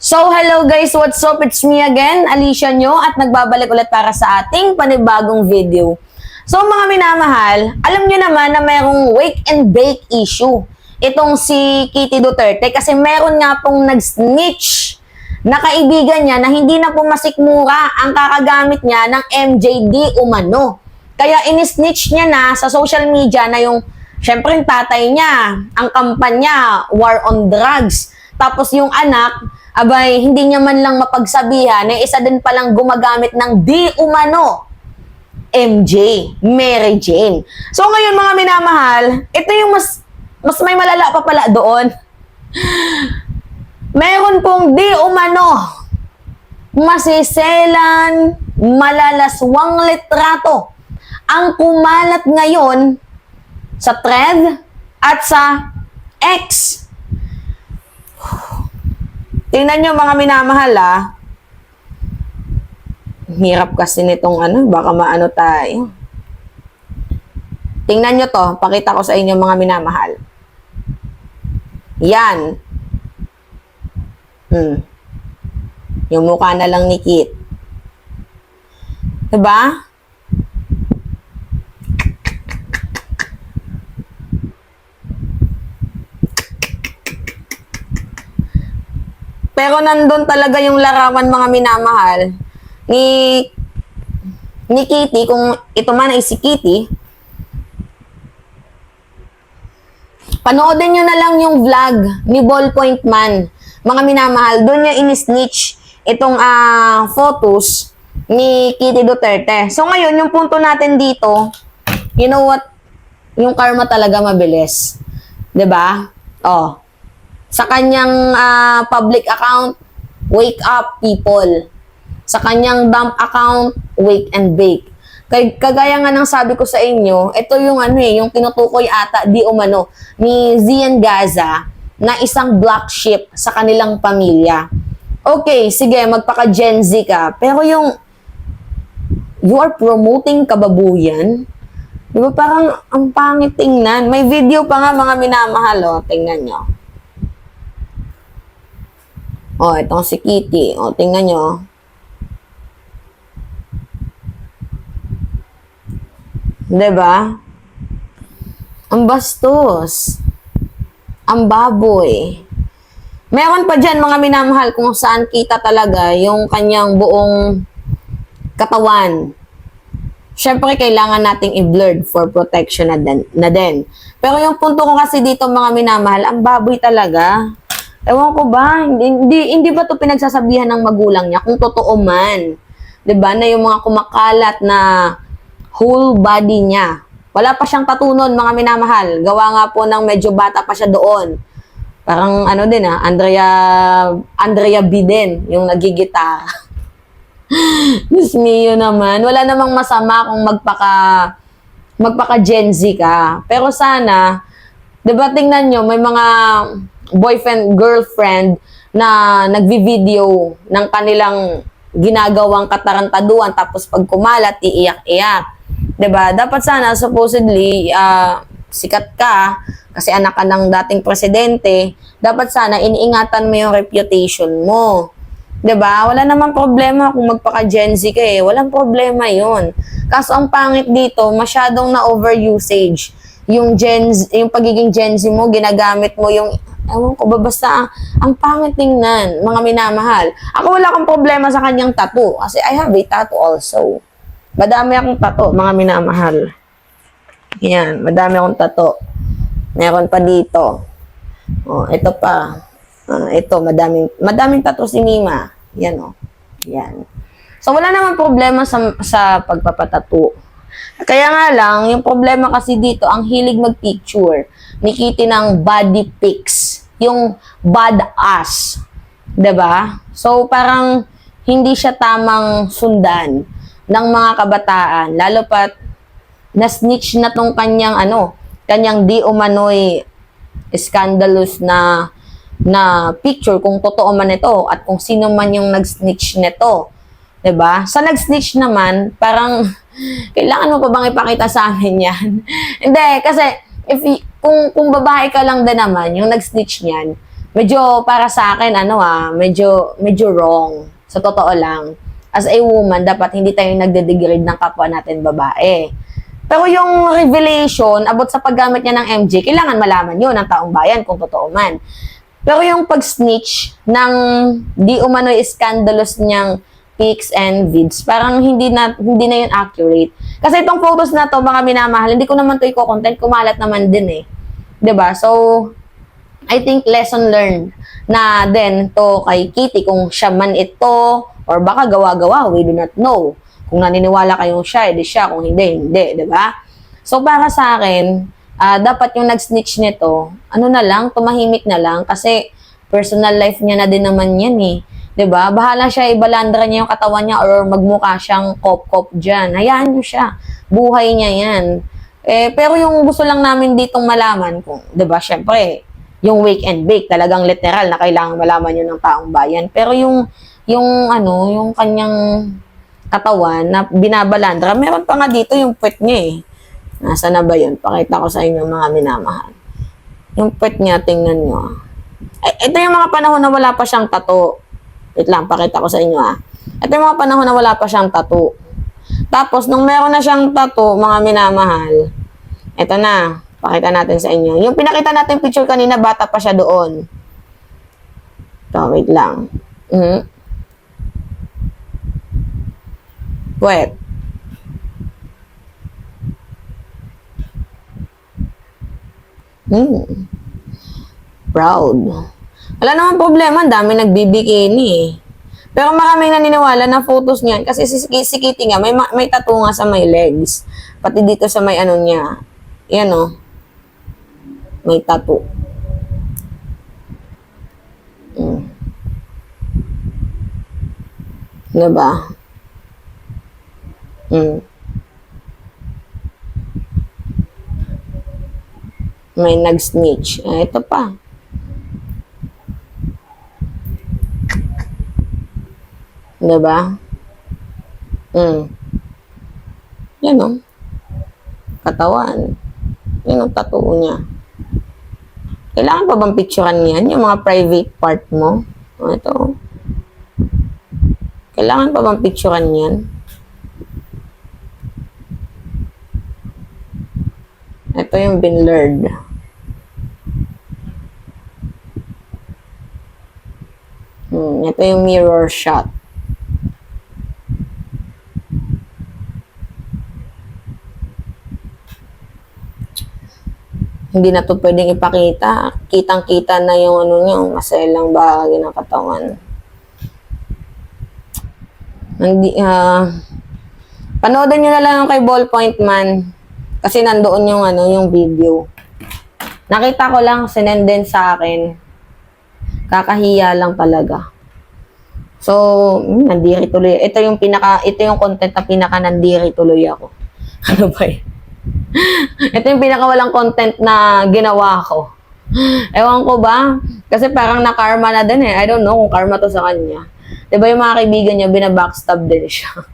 So, hello guys, what's up? It's me again, Alicia nyo, at nagbabalik ulit para sa ating panibagong video. So, mga minamahal, alam nyo naman na mayroong wake and bake issue. Itong si Kitty Duterte kasi meron nga pong nag-snitch na kaibigan niya na hindi na po masikmura ang kakagamit niya ng MJD umano. Kaya inisnitch niya na sa social media na yung, syempre yung tatay niya, ang kampanya, war on drugs. Tapos yung anak, abay, hindi niya man lang mapagsabihan na isa din palang gumagamit ng di umano MJ, Mary Jane. So ngayon mga minamahal, ito yung mas may malala pa pala doon. Meron pong di umano masiselan, malalaswang litrato ang kumalat ngayon sa thread at sa X. Tingnan nyo mga minamahal Hirap kasi nitong baka maano tayo. Tingnan nyo to, pakita ko sa inyo mga minamahal. Yan. Yung mukha na lang ni Kit. Diba? Pero nandun talaga yung larawan mga minamahal ni Kitty, kung ito man ay si Kitty. Panoodin nyo na lang yung vlog ni Ballpoint Man. Mga minamahal, doon niya inisnitch itong photos ni Kitty Duterte. So ngayon, yung punto natin dito, you know what? Yung karma talaga mabilis. 'Di ba? Sa kanyang public account, wake up people. Sa kanyang dump account, wake and bake. Kagaya nga ng sabi ko sa inyo, ito yung yung tinutukoy ata di umano ni Zian Gaza na isang black sheep sa kanilang pamilya. Okay, sige, magpaka-Gen Z ka. Pero yung you are promoting kababuyan, di ba parang ang pangit tingnan? May video pa nga mga minamahal, tingnan nyo. Itong si Kitty. Tingnan nyo. Diba? Ang bastos. Ang baboy. Meron pa dyan mga minamahal kung saan kita talaga yung kanyang buong katawan. Siyempre, kailangan nating i-blurred for protection na din. Pero yung punto ko kasi dito mga minamahal, ang baboy talaga. Ewan ko ba, hindi ba ito pinagsasabihan ng magulang niya kung totoo man? 'Di ba na yung mga kumakalat na whole body niya. Wala pa siyang tattoo nun, mga minamahal. Gawa nga po ng medyo bata pa siya doon. Parang din Andrea B din, yung nagigitara. Diyos mio naman. Wala namang masama kung magpaka Gen Z ka. Pero sana, 'di ba tingnan nyo, may mga boyfriend, girlfriend na nagvi-video ng kanilang ginagawang katarantaduan tapos pag kumalat, iiyak-iyak. 'Di ba? Dapat sana, supposedly, sikat ka kasi anak ka ng dating presidente, dapat sana iniingatan mo yung reputation mo. 'Di ba? Wala namang problema kung magpaka-Gen Z ka Walang problema 'yun. Kaso ang pangit dito, masyadong na overusage. Yung pagiging Gen Z mo, ginagamit mo yung ewan ko ba, basta ang pangit tingnan, mga minamahal. Ako wala akong problema sa kanyang tattoo kasi I have a tattoo also. Madami akong tattoo, mga minamahal. Yan, madami akong tattoo. Meron pa dito. Ito pa. Ito, madaming tattoo si Mima. Yan, Yan. So, wala namang problema sa pagpapatattoo. Kaya nga lang, yung problema kasi dito, ang hilig mag-picture. Nikiti ng body pics. Yung bad ass. 'Di ba? So, parang hindi siya tamang sundan ng mga kabataan. Lalo pat na-snitch na tong kanyang di umano'y scandalous na picture kung totoo man ito at kung sino man yung nag-snitch nito. 'Di ba? Sa nag-snitch naman, parang kailangan mo pa bang ipakita sa amin yan? Hindi, kasi kung babae ka lang din naman, yung nag-snitch niyan, medyo para sa akin, medyo wrong. Sa totoo lang. As a woman, dapat hindi tayo nagde-degrade ng kapwa natin babae. Pero yung revelation about sa paggamit niya ng MJ, kailangan malaman yun ng taong bayan kung totoo man. Pero yung pag-snitch ng di umano'y scandalous niyang pics and vids, parang hindi na yun accurate. Kasi itong photos na to, mga minamahal, hindi ko naman to i-content, kumalat naman din eh. 'Di ba? So, I think lesson learned na din to kay Kitty kung siya man ito or baka gawa-gawa, we do not know. Kung naniniwala kayong siya, edi siya. Kung hindi, hindi. Diba? So, para sa akin, dapat yung nag-snitch nito, tumahimik na lang kasi personal life niya na din naman yan eh. 'Di ba? Bahala siya, ibalandra niya yung katawan niya or magmukha siyang kop-kop dyan. Hayaan niyo siya. Buhay niya yan. Pero yung gusto lang namin ditong malaman kung, 'di ba, syempre, yung wake and bake, talagang literal na kailangan malaman yun ng taong bayan. Pero yung kanyang katawan na binabalandra, meron pa nga dito yung puwet niya eh. Nasaan na ba yun? Pakita ko sa inyo mga minamahal. Yung puwet niya, tingnan nyo. Ito yung mga panahon na wala pa siyang tattoo. Wait lang, pakita ko sa inyo Ito yung mga panahon na wala pa siyang tattoo. Tapos, nung meron na siyang tattoo, mga minamahal, ito na. Pakita natin sa inyo. Yung pinakita natin picture kanina, bata pa siya doon. Ito, wait lang. Wait. Proud. Wala naman problema, dami nagbibikini eh. Pero maraming naniniwala na photos niyan kasi si Kitty nga, may tattoo nga sa may legs. Pati dito sa may niya. Yan o. May tattoo. Diba? May nag-snitch. Ito pa. Diba? Yan o. Katawan. Yan ang tattoo niya. Kailangan pa bang picturean yan? Yung mga private part mo? Ito. Kailangan pa bang picturean yan? Ito yung binlurred. Ito yung mirror shot. Hindi na to pwedeng ipakita. Kitang-kita na yung yung maselang bahagi ng katawan. Panoodin nyo na lang kay Ballpoint Man. Kasi nandoon yung yung video. Nakita ko lang, sinenden sa akin. Kakahiya lang talaga. So, nandiri tuloy. Ito yung content na pinaka nandiri tuloy ako. Ano ba yun? Ito yung pinakawalang content na ginawa ko. Ewan ko ba? Kasi parang na-karma na din eh. I don't know kung karma to sa kanya. Diba yung mga kaibigan niya, binabackstab din siya.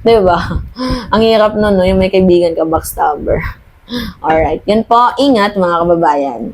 Diba? Ang hirap nun, no? Yung may kaibigan ka, backstabber. Alright. Yun po. Ingat, mga kababayan.